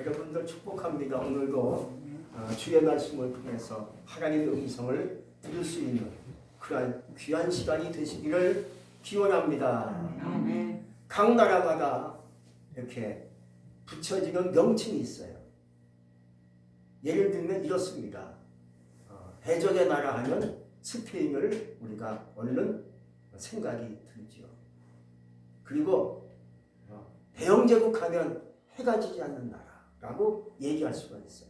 여러분들 축복합니다. 오늘도 주의 말씀을 통해서 하나님의 음성을 들을 수 있는 그러한 귀한 시간이 되시기를 기원합니다. 각 나라마다 이렇게 붙여지는 명칭이 있어요. 예를 들면 이렇습니다. 해적의 나라 하면 스페인을 우리가 얼른 생각이 들죠. 그리고 대영제국 하면 해가 지지 않는 나라라고 얘기할 수가 있어요.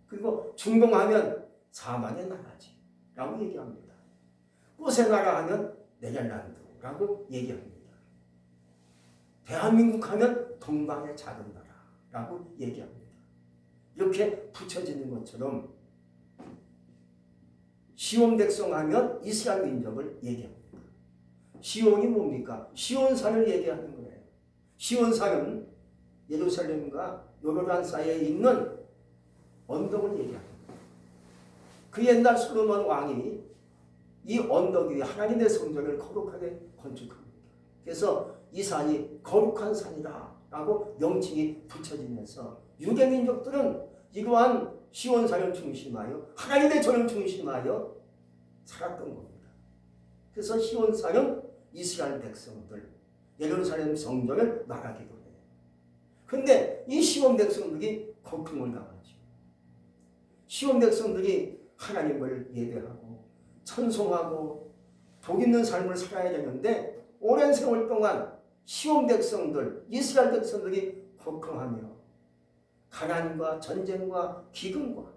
그리고 중동하면 사막의 나라지 라고 얘기합니다. 꽃의 나라 하면 네덜란드라고 얘기합니다. 대한민국 하면 동방의 작은 나라라고 얘기합니다. 이렇게 붙여지는 것처럼 시온 백성 하면 이스라엘 민족을 얘기합니다. 시온이 뭡니까? 시온산을 얘기하는 거예요. 시온산은 예루살렘과 요르단 사이에 있는 언덕을 얘기합니다. 그 옛날 솔로몬 왕이 이 언덕 위에 하나님의 성전을 거룩하게 건축합니다. 그래서 이 산이 거룩한 산이다 라고 명칭이 붙여지면서 유대민족들은 이러한 시온산을 중심하여 하나님의 전을 중심하여 살았던 겁니다. 그래서 시온산은 이스라엘 백성들 예루살렘 성전을 말하기도 해요. 그런데 이 시온 백성들이 고통을 당하죠. 시온 백성들이 하나님을 예배하고 찬송하고 복 있는 삶을 살아야 되는데 오랜 세월 동안 시온 백성들, 이스라엘 백성들이 고통하며 가난과 전쟁과 기근과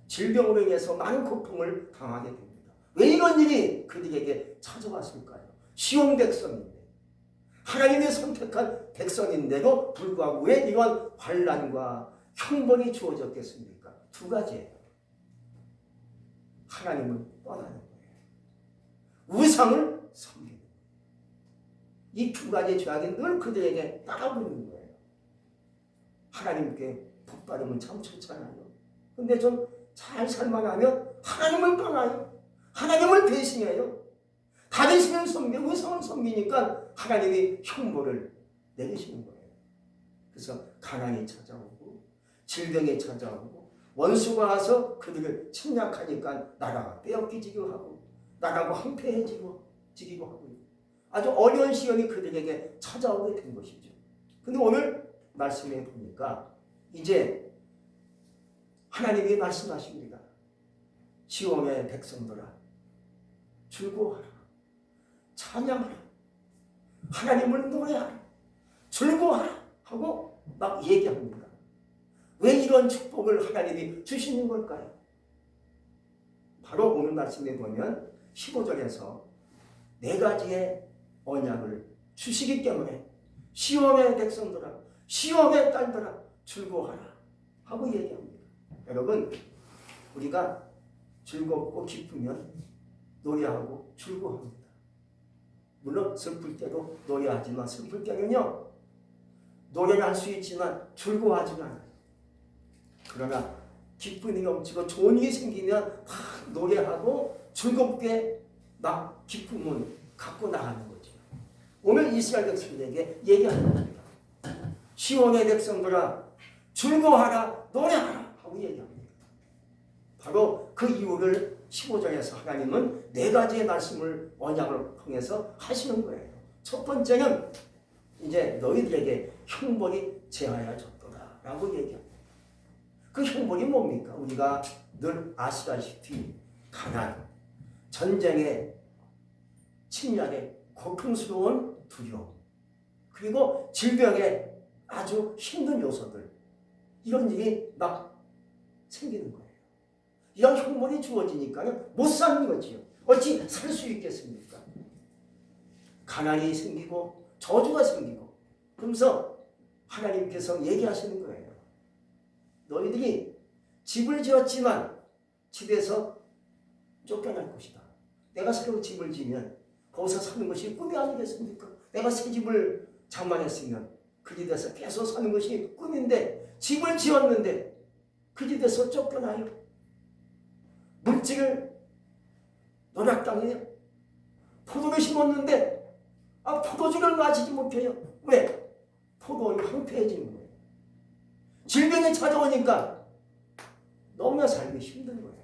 질병으로 인해서 많은 고통을 당하게 됩니다. 왜 이런 일이 그들에게 찾아왔을까요? 시온 백성인데 하나님이 선택한 백성인데도 불구하고 왜 이런 환난과 형벌이 주어졌겠습니까? 두 가지예요. 하나님을 떠나는 거예요. 우상을 섬기는 거예요. 이 두 가지 죄악이 늘 그들에게 따라붙는 거예요. 하나님께 복 받으면 참 좋잖아요. 근데 좀 잘 살만하면 하나님을 떠나요. 하나님을 배신해요. 다른 신을 섬기고 우상을 섬기니까 하나님이 형벌을 내리시는 거예요. 그래서 가난이 찾아오고 질병이 찾아오고 원수가 와서 그들을 침략하니까 나라가 빼앗기지기도 하고 나라가 황폐해지기도 하고 아주 어려운 시험이 그들에게 찾아오게 된 것이죠. 근데 오늘 말씀해 보니까 이제 하나님이 말씀하십니다. 시온의 백성들아 즐거워하라. 찬양하라. 하나님을 노래하라. 즐거워하라. 하고 막 얘기합니다. 왜 이런 축복을 하나님이 주시는 걸까요? 바로 오늘 말씀에 보면 15절에서 네 가지의 언약을 주시기 때문에 시온의 백성들아 시온의 딸들아 즐거워하라 하고 얘기합니다. 여러분 우리가 즐겁고 기쁘면 노래하고 즐거워합니다. 물론 슬플 때도 노래하지만 슬플 때는요 노래를 할 수 있지만 즐거워하지는 않아요. 그러나 기쁜 일이 넘치고 좋은 일이 생기면 다 노래하고 즐겁게 막 기쁨을 갖고 나가는 거죠. 오늘 이스라엘 백성들에게 얘기하는 겁니다. 시온의 백성들아 즐거워하라 노래하라 하고 얘기합니다. 바로 그 이유를 15절에서 하나님은 네 가지의 말씀을 언약을 통해서 하시는 거예요. 첫 번째는 이제 너희들에게 형벌이 제하여졌도다 라고 얘기합니다. 그 형벌이 뭡니까? 우리가 늘 아시다시피 가난, 전쟁에 침략에 고통스러운 두려움 그리고 질병에 아주 힘든 요소들 이런 일이 막 생기는 거예요. 이런 형벌이 주어지니까 못 사는 거지요. 어찌 살 수 있겠습니까? 가난이 생기고 저주가 생기고 그러면서 하나님께서 얘기하시는 거예요. 너희들이 집을 지었지만 집에서 쫓겨날 것이다. 내가 새로 집을 지면 거기서 사는 것이 꿈이 아니겠습니까? 내가 새 집을 장만했으면 그 집에서 계속 사는 것이 꿈인데 집을 지었는데 그 집에서 쫓겨나요. 물질을 노략당해요. 포도를 심었는데 포도주를 마시지 못해요. 왜? 포도원이 황폐해지는 거예요. 질병이 찾아오니까 너무나 살기 힘든 거예요.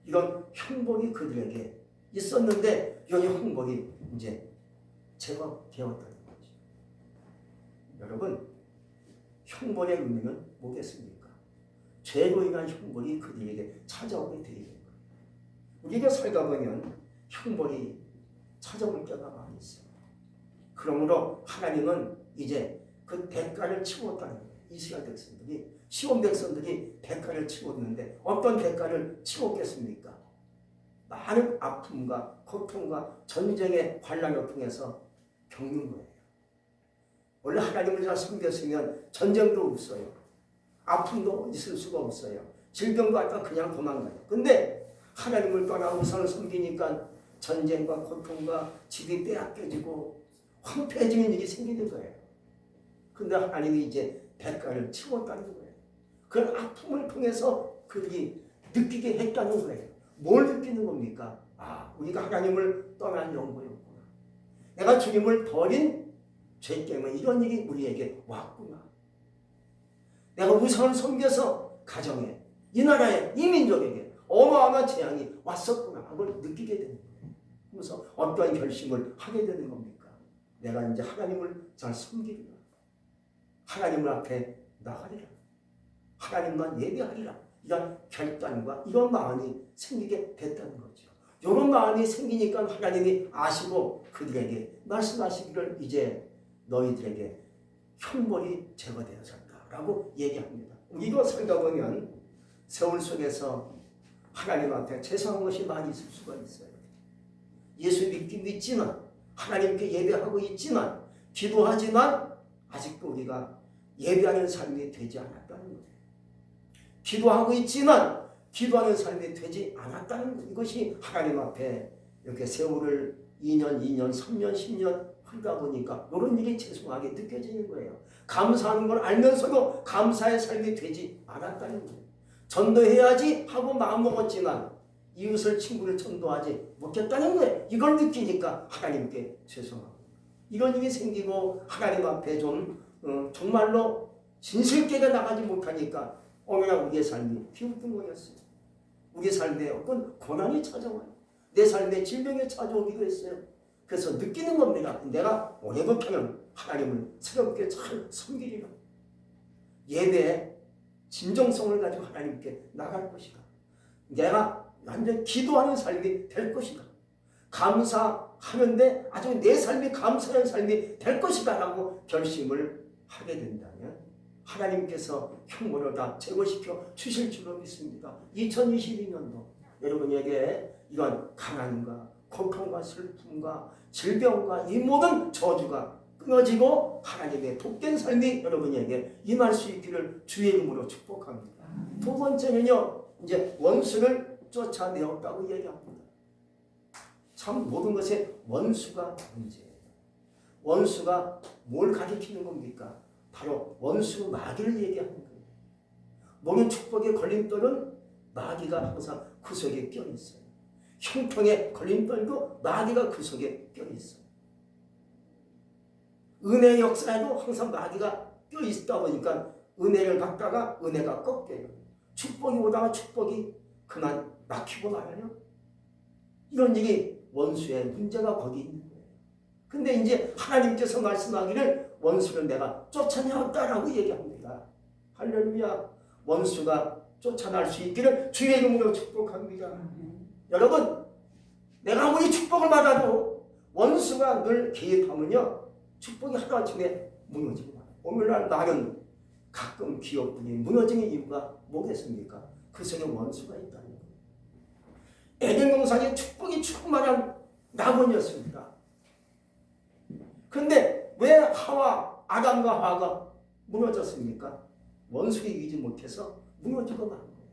이런 형벌이 그들에게 있었는데 여기 형벌이 이제 제거되었다는 거죠. 여러분, 형벌의 의미는 뭐겠습니까? 죄로 인한 형벌이 그들에게 찾아오게 되는 거예요. 우리가 살다 보면 형벌이 찾아올 때가 많이 있어요. 그러므로 하나님은 이제 그 대가를 치웠다는 거예요. 이스라엘 백성들이, 시온 백성들이 대가를 치웠는데 어떤 대가를 치웠겠습니까? 많은 아픔과 고통과 전쟁의 환란을 통해서 겪는 거예요. 원래 하나님을 잘 섬겼으면 전쟁도 없어요. 아픔도 있을 수가 없어요. 질병도 아까 그냥 도망가요. 근데 하나님을 떠나 우상을 섬기니까 전쟁과 고통과 집이 빼앗겨지고 황폐해지는 일이 생기는 거예요. 근데 하나님이 이제 대가를 치웠다는 거예요. 그런 아픔을 통해서 그들이 느끼게 했다는 거예요. 뭘 느끼는 겁니까? 아, 우리가 하나님을 떠난 영혼이었구나. 내가 주님을 버린 죄 때문에 이런 일이 우리에게 왔구나. 내가 우상을 섬겨서 가정에, 이 나라에, 이 민족에게 어마어마한 재앙이 왔었구나 하고 느끼게 되는 거예요. 그래서 어떠한 결심을 하게 되는 겁니까? 내가 이제 하나님을 잘 섬기리라. 하나님을 앞에 나가리라. 하나님만 예배하리라. 이런 결단과 이런 마음이 생기게 됐다는 거죠. 이런 마음이 생기니까 하나님이 아시고 그들에게 말씀하시기를 이제 너희들에게 형벌이 제거되어졌다라고 얘기합니다. 우리도 살다 보면 세월 속에서 하나님 앞에 죄송한 것이 많이 있을 수가 있어요. 예수 믿지만 하나님께 예배하고 있지만 기도하지만 아직도 우리가 예배하는 삶이 되지 않았다는 거예요. 기도하고 있지만 기도하는 삶이 되지 않았다는 것. 이것이 하나님 앞에 이렇게 세월을 2년, 3년, 10년 하다 보니까 이런 일이 죄송하게 느껴지는 거예요. 감사하는 걸 알면서도 감사의 삶이 되지 않았다는 거예요. 전도해야지 하고 마음먹었지만 이웃을 친구를 전도하지 못했다는 거예요. 이걸 느끼니까 하나님께 죄송하고 이런 일이 생기고 하나님 앞에 정말로 진실되게 나가지 못하니까 어느 날 우리의 삶이 비웃긴 거였어요. 우리 삶에 어떤 고난이 찾아와요. 내 삶에 질병이 찾아오기도 했어요. 그래서 느끼는 겁니다. 내가 오래부터는 하나님을 새롭게 잘 섬기리라. 예배에 진정성을 가지고 하나님께 나갈 것이다. 내가 완전 기도하는 삶이 될 것이다. 감사하는데 아주 내 삶이 감사한 삶이 될 것이다 라고 결심을 하게 된다면 하나님께서 형벌을 다 제거시켜 주실 줄로 믿습니다. 2022년도 여러분에게 이런 가난과 고통과 슬픔과 질병과 이 모든 저주가 끊어지고 하나님의 복된 삶이 여러분에게 임할 수 있기를 주의 이름으로 축복합니다. 두 번째는요, 이제 원수를 쫓아내었다고 얘기합니다. 참 모든 것에 원수가 문제예요. 원수가 뭘 가리키는 겁니까? 바로 원수 마귀를 얘기하는 거예요. 모든 축복의 걸림돌은 마귀가 항상 그 속에 껴있어요. 형통의 걸림돌도 마귀가 그 속에 껴있어요. 은혜의 역사에도 항상 마귀가 껴있다 보니까 은혜를 받다가 은혜가 꺾여요. 축복이 오다가 축복이 그만 막히고 말아요. 이런 일이 원수의 문제가 거기 있는 거예요. 근데 이제 하나님께서 말씀하기를 원수를 내가 쫓아내었다라고 얘기합니다. 할렐루야. 원수가 쫓아날 수 있기를 주의 이름으로 축복합니다. 여러분, 내가 아무리 축복을 받아도 원수가 늘 개입하면요, 축복이 하루아침에 무너지고 말아요. 오늘날 나는 가끔 기업분이 무너지는 이유가 뭐겠습니까? 그 속에 원수가 있다는 거예요. 에덴 동산에 축복이 충만한 낙원이었습니다. 그런데 왜 아담과 하와가 무너졌습니까? 원수를 이기지 못해서 무너지고 만 거예요.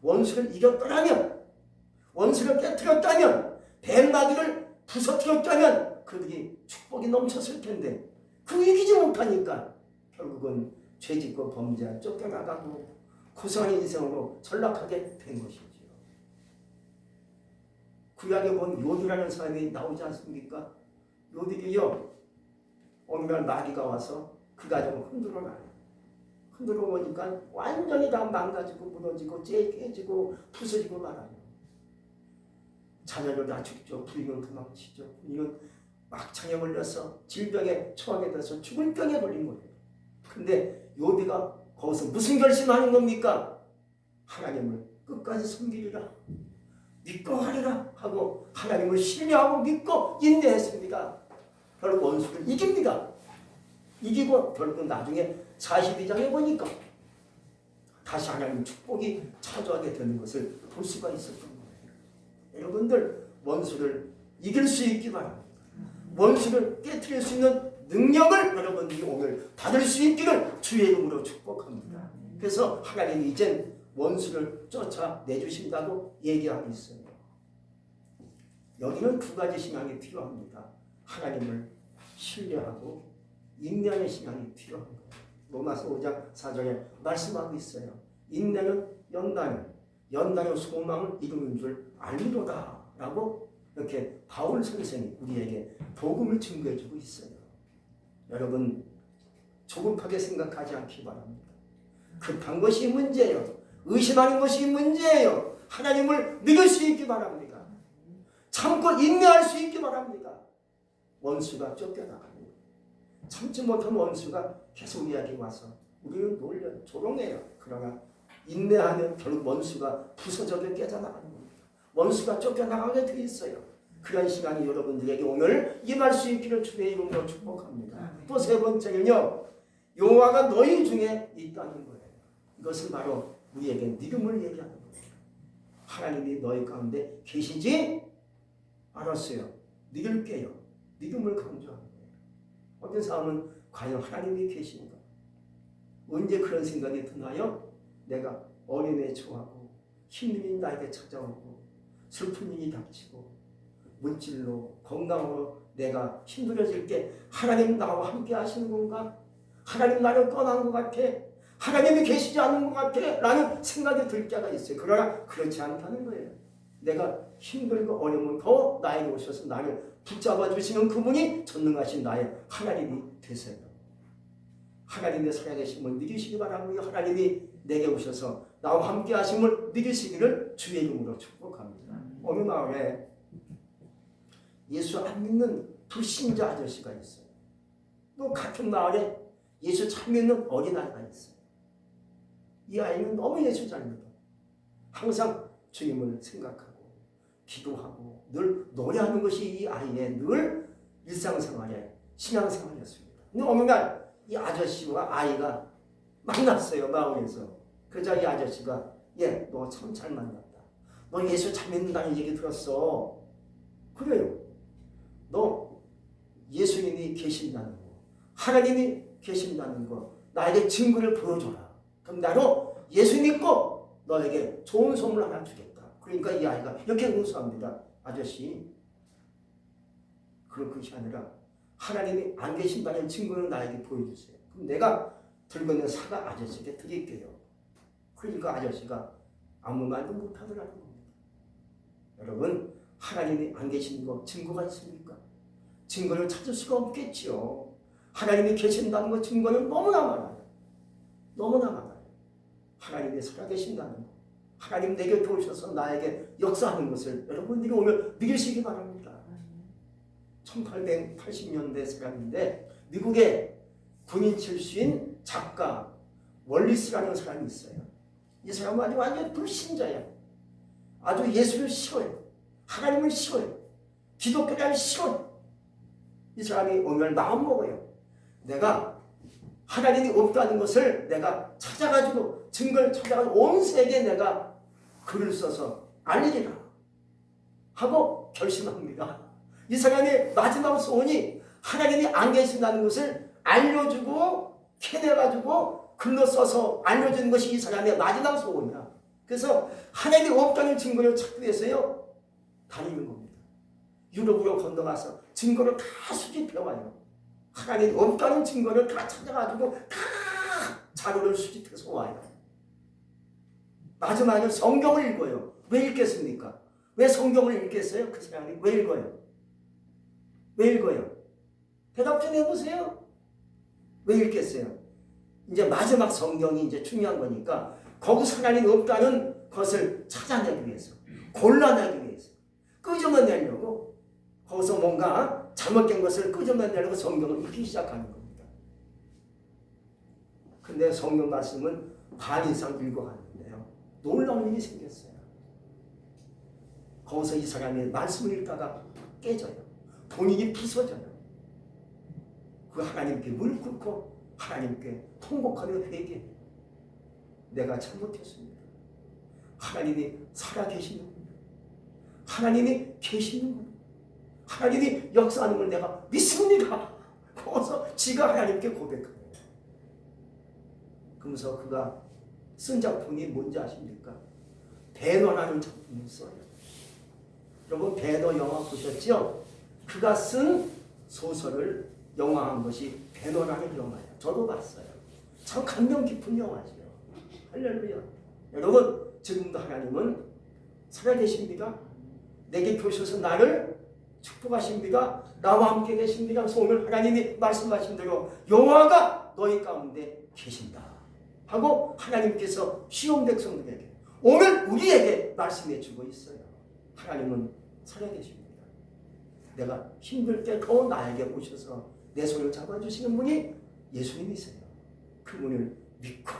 원수를 이겼더라면, 원수를 깨뜨렸다면, 뱀마귀를 부서뜨렸다면 그들이 축복이 넘쳤을 텐데 그 이기지 못하니까 결국은 죄짓고 범죄한 쫓겨나가고 고생한 인생으로 전락하게 된 것이지요. 구약에 본 욥이라는 사람이 나오지 않습니까? 욥이요, 어느 날 마귀가 와서 그 가정을 흔들어 놔요. 흔들어 보니까 완전히 다 망가지고 무너지고 깨지고 부서지고 말아요. 자녀를 다 죽죠. 부인은 도망치죠. 부인은 막창에 걸려서 질병에 처하게 돼서 죽을 병에 걸린 거예요. 근데 욥이가 거기서 무슨 결심하는 겁니까? 하나님을 끝까지 섬기리라, 믿고 하리라 하고 하나님을 신뢰하고 믿고 인내했습니다. 결국 원수를 이깁니다. 이기고 결국 나중에 42장에 보니까 다시 하나님 축복이 찾아오게 되는 것을 볼 수가 있었던 거예요. 여러분들 원수를 이길 수 있기 바랍니다. 원수를 깨트릴 수 있는 능력을 여러분들이 오늘 받을 수 있기를 주의 이름으로 축복합니다. 그래서 하나님이 이젠 원수를 쫓아내주신다고 얘기하고 있어요. 여기는 두 가지 신앙이 필요합니다. 하나님을 신뢰하고 인내하는 신앙이 필요한 거예요. 로마서 5장 4절에 말씀하고 있어요. 인내는 연단은 소망을 이루는 줄 알리로다 라고 이렇게 바울 선생이 우리에게 복음을 증거해주고 있어요. 여러분 조급하게 생각하지 않기 바랍니다. 급한 것이 문제예요. 의심하는 것이 문제예요. 하나님을 믿을 수 있기 바랍니다. 참고 인내할 수 있기 바랍니다. 원수가 쫓겨나가요. 참지 못한 원수가 계속 이야기 와서 우리를 놀려 조롱해요. 그러나 인내하면 결국 원수가 부서져게 깨져나가는 겁니다. 원수가 쫓겨나가게 돼 있어요. 그런 시간이 여러분들에게 오늘 임할 수 있기를 주의 이름으로 축복합니다. 또 세 번째는요, 여호와가 너희 중에 있다는 거예요. 이것은 바로 우리에게 믿음을 얘기하는 거예요. 하나님이 너희 가운데 계시지? 알았어요. 믿을게요. 믿음을 강조하는 거예요. 어떤 사람은 과연 하나님이 계신가? 언제 그런 생각이 드나요? 내가 어려움에 처하고 힘든 일이 나에게 찾아오고 슬픈 일이 닥치고 물질로 건강으로 내가 힘들어질 때 하나님 나와 함께 하시는 건가? 하나님 나를 떠난 것 같아? 하나님이 계시지 않은 것 같아? 라는 생각이 들 때가 있어요. 그러나 그렇지 않다는 거예요. 내가 힘들고 어려우면 더 나에게 오셔서 나를 붙잡아 주시는 그분이 전능하신 나의 하나님이 되세요. 하나님의 살아계심을 믿으시기 바라고요. 하나님이 내게 오셔서 나와 함께 하심을 믿으시기를 주의 이름으로 축복합니다. 어느 마을에 예수 안 믿는 불신자 아저씨가 있어요. 또 같은 마을에 예수 잘 믿는 어린아이가 있어요. 이 아이는 너무 예수 잘 믿어. 항상 주님을 생각하고 기도하고 늘 노래하는 것이 이 아이의 늘 일상생활의 신앙생활이었습니다. 근데 어느 날 이 아저씨와 아이가 만났어요. 마을에서. 그러자 이 아저씨가 너 참 잘 만났다. 너 예수 잘 믿는다는 얘기 들었어. 그래요. 너 예수님이 계신다는 거, 하나님이 계신다는 거 나에게 증거를 보여줘라. 그럼 나로 예수 믿고 너에게 좋은 선물 하나 주겠다. 그러니까 이 아이가 이렇게 응수합니다. 아저씨, 그런 것이 아니라 하나님이 안 계신다는 증거를 나에게 보여주세요. 그럼 내가 들고 있는 사과 아저씨에게 드릴게요. 그러니까 아저씨가 아무 말도 못하더라는 겁니다. 여러분, 하나님이 안 계시는 거 증거가 있습니까? 증거를 찾을 수가 없겠지요. 하나님이 계신다는 거 증거는 너무나 많아요. 너무나 많아요. 하나님이 살아계신다는 거, 하나님 내 곁에 오셔서 나에게 역사하는 것을 여러분들이 오늘 믿으시기 바랍니다. 1880년대 사람인데 미국의 군인 출신 작가 월리스라는 사람이 있어요. 이 사람은 아주 완전 불신자예요. 아주 예수를 싫어해요. 하나님을 싫어해요. 기독교를 싫어해요. 이 사람이 오늘 마음먹어요. 내가 하나님이 없다는 것을 내가 찾아가지고 증거를 찾아가지고 온 세계에 내가 글을 써서 알리리라 하고 결심합니다. 이 사람의 마지막 소원이 하나님이 안 계신다는 것을 알려주고 캐내가지고 글로 써서 알려주는 것이 이 사람의 마지막 소원이야. 그래서 하나님이 없다는 증거를 찾기 위해서요 다니는 겁니다. 유럽으로 건너가서 증거를 다 수집해와요. 하나님이 없다는 증거를 다 찾아가지고 다 자료를 수집해서 와요. 마지막에 성경을 읽어요. 왜 읽겠습니까? 왜 성경을 읽겠어요? 그 사람이 왜 읽어요? 왜 읽어요? 대답 좀 해보세요. 왜 읽겠어요? 이제 마지막 성경이 이제 중요한 거니까 거기서 하나님 없다는 것을 찾아내기 위해서, 골라내기 위해서, 끄집어내려고 거기서 뭔가 잘못된 것을 끄집어내려고 성경을 읽기 시작하는 겁니다. 근데 성경 말씀은 반 이상 읽어갔는데요, 놀라운 일이 생겼어요. 거기서 이 사람이 말씀을 읽다가 깨져요. 본인이 부서져요. 그 하나님께 무릎 꿇고 하나님께 통곡하며 회개해요. 내가 잘못했습니다. 하나님이 살아계시는군요. 하나님이 계시는군요. 하나님이 역사하는 걸 내가 믿습니다. 거기서 지가 하나님께 고백합니다. 그러면서 그가 쓴 작품이 뭔지 아십니까? 배너라는 작품을 써요. 여러분 배너 영화 보셨죠? 그가 쓴 소설을 영화한 것이 배너라는 영화예요. 저도 봤어요. 참 감명 깊은 영화죠. 할렐루야. 여러분 지금도 하나님은 살아계십니다. 내게 보셔서 나를 축복하십니다. 나와 함께 계십니다. 그래서 오늘 하나님이 말씀하신 대로 여호와가 너희 가운데 계신다 하고 하나님께서 시온 백성들에게 오늘 우리에게 말씀해 주고 있어요. 하나님은 살아계십니다. 내가 힘들 때 더 나에게 오셔서 내 손을 잡아주시는 분이 예수님이세요. 그분을 믿고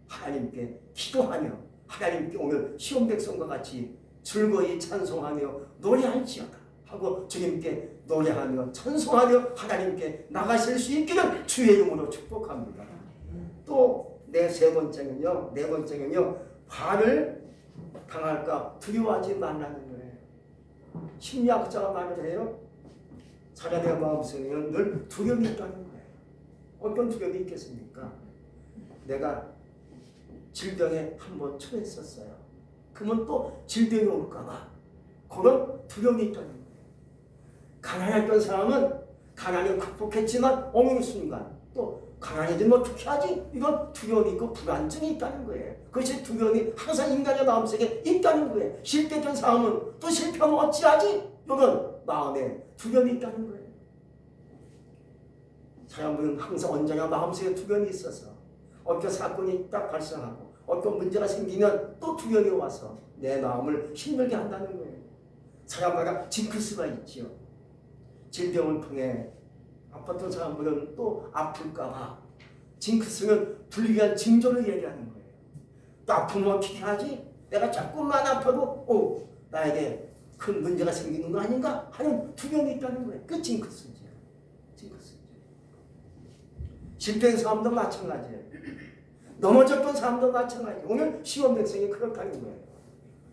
하나님께 기도하며 하나님께 오늘 시온 백성과 같이 즐거이 찬송하며 노래할지어다 하고 주님께 노래하며 찬송하며 하나님께 나가실 수 있기를 주의 이름으로 축복합니다. 또 네 번째는요, 화를 당할까 두려워하지 말라는 거예요. 심리학자가 말을 해요. 사람의 마음속에는 늘 두려움이 있다는 거예요. 어떤 두려움이 있겠습니까? 내가 질병에 한번 처했었어요. 그러면 또 질병이 올까봐 그런 두려움이 있다는 거예요. 가난했던 사람은 가난을 극복했지만 어느 순간 또 가난해지면 어떻게 하지? 이건 두려움이 있고 불안증이 있다는 거예요. 그것이 두려움이 항상 인간의 마음속에 있다는 거예요. 실패했던 사람은 또 실패하면 어찌하지? 이런 마음에 두려움이 있다는 거예요. 사람들은 항상 언제나 마음속에 두려움이 있어서 어떤 사건이 딱 발생하고 어떤 문제가 생기면 또 두려움이 와서 내 마음을 힘들게 한다는 거예요. 사람마다 징크스가 있지요. 질병을 통해 아팠던 사람들은 또 아플까봐 징크스는 불리한 징조를 얘기하는 거예요. 또 아프면 어떻게 하지? 내가 조금만 아파도 나에게 큰 문제가 생기는 거 아닌가 하는 두려움이 있다는 거예요. 그 징크스죠. 실패한 사람도 마찬가지예요. 넘어졌던 사람도 마찬가지예요. 오늘 시온 백성이 그렇다는 거예요.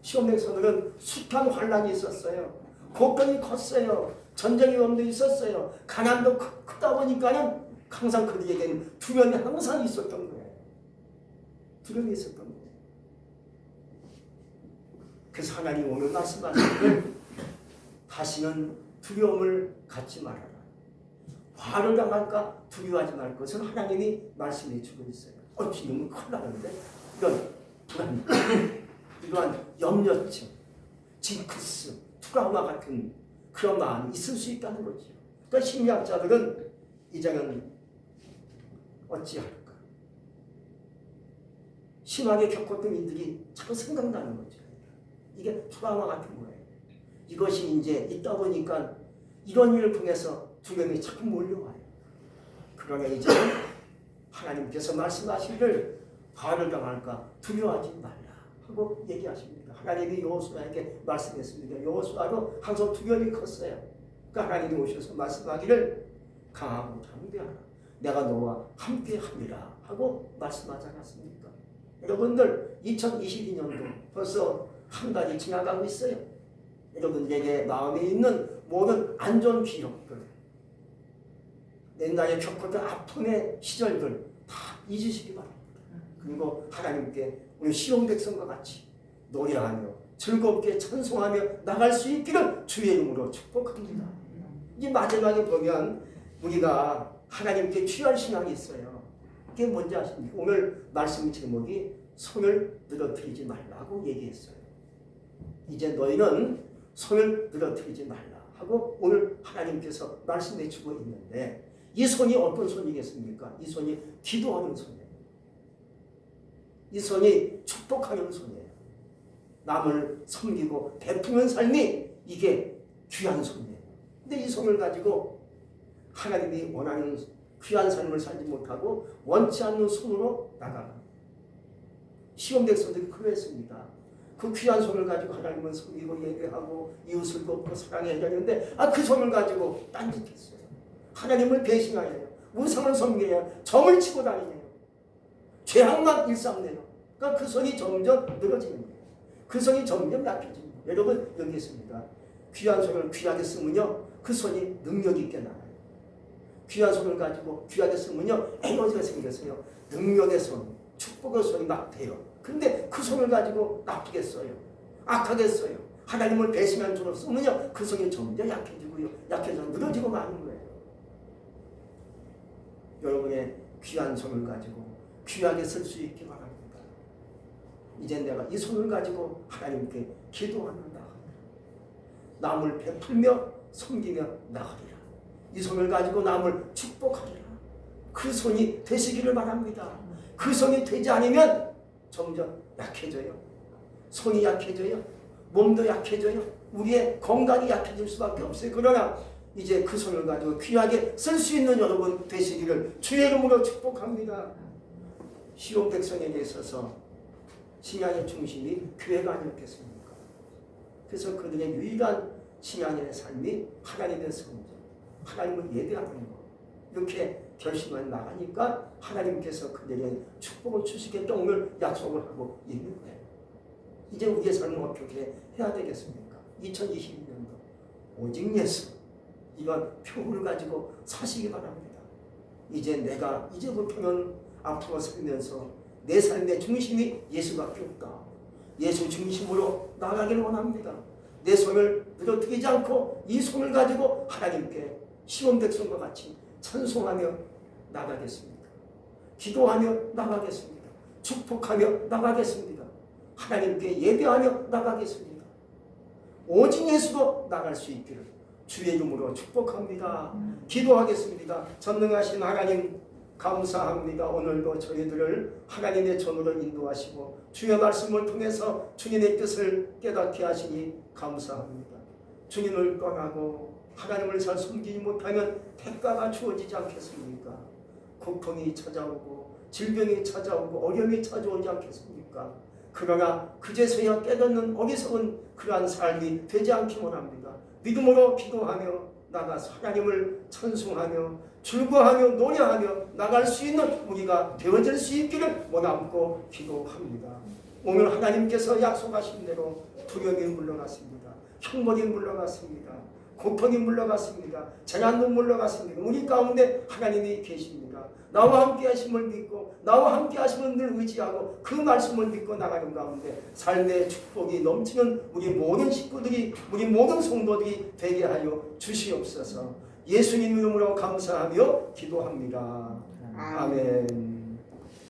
시온 백성들은 숱한 환란이 있었어요. 곡간이 컸어요. 전쟁이 위험도 있었어요. 가난도 크다 보니까는 항상 그들에게는 두려움이 항상 있었던 거예요. 두려움이 있었던 거예요. 그래서 하나님 오늘 말씀하시기를 다시는 두려움을 갖지 말아라. 화를 당할까 두려워하지 말 것을 하나님이 말씀해 주고 있어요. 지금은 큰일 나는데 이런 불안, 이러한 염려증, 징크스, 트라우마 같은 그런 마음이 있을 수 있다는 거죠. 그러니까 심리학자들은 이제는 어찌할까? 심하게 겪었던 일들이 자꾸 생각나는 거죠. 이게 트라우마 같은 거예요. 이것이 이제 있다 보니까 이런 일을 통해서 두려움이 자꾸 몰려와요. 그러나 이제 하나님께서 말씀하시기를 화를 당할까 두려워하지 말라 하고 얘기하십니다. 하나님이 여호수아에게 말씀했습니다. 여호수아도 항상 두려움이 컸어요. 그러니까 하나님이 오셔서 말씀하기를 강하고 담대하라. 내가 너와 함께합니다 하고 말씀하지 않았습니까? 여러분들 2022년도 벌써 한 달이 지나가고 있어요. 여러분에게 마음에 있는 모든 안전 기록들, 옛날에 겪었던 아픔의 시절들 다 잊으시기 바랍니다. 그리고 하나님께 우리 시온 백성과 같이 노래하며 즐겁게 찬송하며 나갈 수 있기를 주의 이름으로 축복합니다. 이제 마지막에 보면 우리가 하나님께 취할 신앙이 있어요. 그게 뭔지 아십니까? 오늘 말씀 제목이 손을 늘어뜨리지 말라고 얘기했어요. 이제 너희는 손을 늘어뜨리지 말라 하고 오늘 하나님께서 말씀해 주고 있는데 이 손이 어떤 손이겠습니까? 이 손이 기도하는 손이에요. 이 손이 축복하는 손이에요. 남을 섬기고 베푸는 삶이 이게 귀한 손이에요. 근데 이 손을 가지고 하나님이 원하는 귀한 삶을 살지 못하고 원치 않는 손으로 나가갑니다. 시험 백성들이 그랬습니다. 그 귀한 손을 가지고 하나님을 섬기고 예배하고 이웃을 돕고 사랑해야 되는데 그 손을 가지고 딴짓했어요. 하나님을 배신하여요. 우상을 섬겨요. 점을 치고 다니네요. 죄악만 일삼네요. 그러니까 그 손이 점점 늘어지는 거예요. 그 손이 점점 약해집니다. 여러분 여기 있습니다. 귀한 손을 귀하게 쓰면요, 그 손이 능력 있게 나가요. 귀한 손을 가지고 귀하게 쓰면요, 에너지가 생겼어요. 능력의 손, 축복의 손이 막 돼요. 근데 그 손을 가지고 나쁘게 써요. 악하게 써요. 하나님을 배신한 손으로 쓰면요, 그 손이 점점 약해지고요, 약해져 늘어지고 마는 거예요. 여러분의 귀한 손을 가지고 귀하게 쓸 수 있기 바랍니다. 이제 내가 이 손을 가지고 하나님께 기도하는다. 남을 베풀며 섬기며 나가리라. 이 손을 가지고 남을 축복하리라. 그 손이 되시기를 바랍니다. 그 손이 되지 않으면 점점 약해져요. 손이 약해져요. 몸도 약해져요. 우리의 건강이 약해질 수밖에 없어요. 그러나 이제 그 손을 가지고 귀하게 쓸 수 있는 여러분 되시기를 주의 이름으로 축복합니다. 시온 백성에게 있어서 신앙의 중심이 교회가 아니었겠습니까? 그래서 그들의 유일한 신앙의 삶이 하나님의 성전, 하나님을 예배하는 것, 이렇게 결심을 나가니까 하나님께서 그들에게 축복을 주시겠다 오늘 약속을 하고 있는 거예요. 이제 우리의 삶은 어떻게 해야 되겠습니까? 2022년도 오직 예수, 이런 표를 가지고 사시기 바랍니다. 이제 내가 이제부터는 앞으로 살면서 내 삶의 중심이 예수밖에 없다. 예수 중심으로 나가기를 원합니다. 내 손을 늘어뜨리지 않고 이 손을 가지고 하나님께 시온 백성과 같이 찬송하며 나가겠습니다. 기도하며 나가겠습니다. 축복하며 나가겠습니다. 하나님께 예배하며 나가겠습니다. 오직 예수로 나갈 수 있기를 주의 이름으로 축복합니다. 기도하겠습니다. 전능하신 하나님 감사합니다. 오늘도 저희들을 하나님의 전으로 인도하시고 주의 말씀을 통해서 주님의 뜻을 깨닫게 하시니 감사합니다. 주님을 떠나고 하나님을 잘 섬기지 못하면 대가가 주어지지 않겠습니까? 고통이 찾아오고 질병이 찾아오고 어려움이 찾아오지 않겠습니까? 그러나 그제서야 깨닫는 어리석은 그러한 삶이 되지 않기 원합니다. 믿음으로 기도하며 나가서 하나님을 찬송하며 즐거워하며 노래하며 나갈 수 있는 우리가 되어질 수 있기를 원하고 기도합니다. 오늘 하나님께서 약속하신 대로 두려움이 물러갔습니다. 형벌이 물러갔습니다. 고통이 물러갔습니다. 재난도 물러갔습니다. 우리 가운데 하나님이 계십니다. 나와 함께 하심을 믿고 나와 함께 하심을 늘 의지하고 그 말씀을 믿고 나가는 가운데 삶의 축복이 넘치는 우리 모든 식구들이 우리 모든 성도들이 되게 하여 주시옵소서. 예수님 이름으로 감사하며 기도합니다. 아멘.